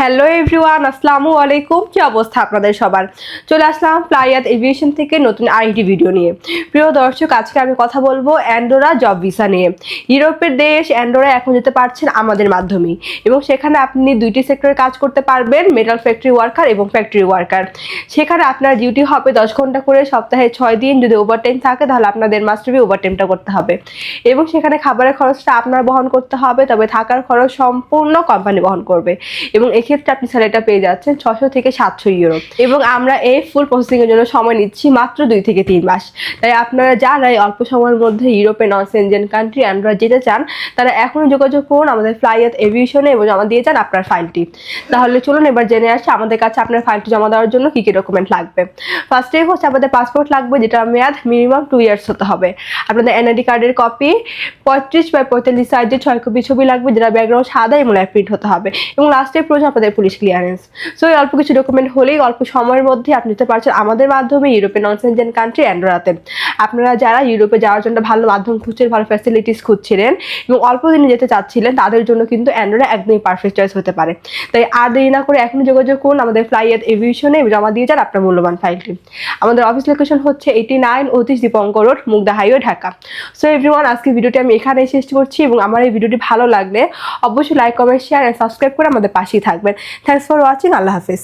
Hello everyone, আসসালামু আলাইকুম। কি অবস্থা আপনাদের সবার? চলে আসলাম ফ্লাইয়াত এভিয়েশন থেকে নতুন আরেকটি ভিডিও নিয়ে। প্রিয় দর্শক, আজকে আমি কথা বলবো অ্যান্ডোরা জব ভিসা নিয়ে। ইউরোপের দেশ অ্যান্ডোরা এখন যেতে পারছেন আমাদের মাধ্যমেই, এবং সেখানে আপনি দুইটি সেক্টরে কাজ করতে পারবেন, মেটাল ফ্যাক্টরি ওয়ার্কার এবং ফ্যাক্টরি ওয়ার্কার। সেখানে আপনার ডিউটি হবে 10 ঘন্টা করে, সপ্তাহে 6 দিন। যদি ওভারটাইম থাকে তাহলে আপনাদের মাস্ট বি ওভারটাইমটা করতে হবে, এবং সেখানে খাবারের খরচটা আপনার বহন করতে হবে, তবে থাকার খরচ সম্পূর্ণ কোম্পানি বহন করবে। এবং এক্ষেত্রে আপনি স্যালারিটা পেয়ে যাচ্ছেন 600 থেকে 700 ইউরো। এবং আমরা এই ফুল প্রসেসিংয়ের জন্য সময় নিচ্ছি মাত্র 2 থেকে 3 মাস। তাই আপনারা যারা এই অল্প সময়ের মধ্যে ইউরোপে নন সেনজেন কান্ট্রি অ্যান্ডোরা যেতে চান, তারা এখনই যোগাযোগ করুন আমাদের ফ্লাইয়াত এভিয়েশনে এবং জমা দিয়ে যান আপনার ফাইলটি। তাহলে চলুন এবার জেনে আসি আমাদের কাছে আপনার ফাইলটি জমা দেওয়ার জন্য কী কী ডকুমেন্ট লাগবে। ফার্স্টে হচ্ছে আমাদের পাসপোর্ট লাগবে, যেটা মেয়াদ মিনিমাম 2 ইয়ার্স হতে হবে। আপনাদের এনআইডি কার্ডের কপি 35x45 সাইজের 6 কপি ছবি লাগবে, যেটা ব্যাকগ্রাউন্ড সাদা এবং ল্যাপ প্রিন্ট হতে হবে। এবং লাস্টে প্রয়োজন আপনাদের পুলিশ ক্লিয়ারেন্স। সো এই অল্প কিছু ডকুমেন্ট হলেই অল্প সময়ের মধ্যে আপনি যেতে পারছেন আমাদের মাধ্যমে ইউরোপে নন সেনজেন কান্ট্রি অ্যান্ডোরাতে। আপনারা যারা ইউরোপে যাওয়ার জন্য ভালো মাধ্যম খুঁজছিলেন, ভালো ফ্যাসিলিটিস খুঁজছিলেন এবং অল্প দিনে যেতে চাচ্ছিলেন, তাদের জন্য কিন্তু অ্যান্ডোরা একদমই পারফেক্ট চয়েস হতে পারে। তাই আর দেরি না করে এখনই যোগাযোগ করুন আমাদের ফ্লাইয়াত এভিয়েশনে, জমা দিয়ে যান আপনার মূল্যবান ফাইলটি। আমাদের অফিস লোকেশন হচ্ছে 89 Atish Dipankar road, Mugda highway, Dhaka. So everyone, আজকে ভিডিওটি আমি এখানেই শেষ করছি, এবং আমার এই ভিডিওটি ভালো লাগলে অবশ্যই like, comment, share and subscribe করে আমাদের পাশেই থাকবেন। Thanks for watching. আল্লাহ হাফিজ।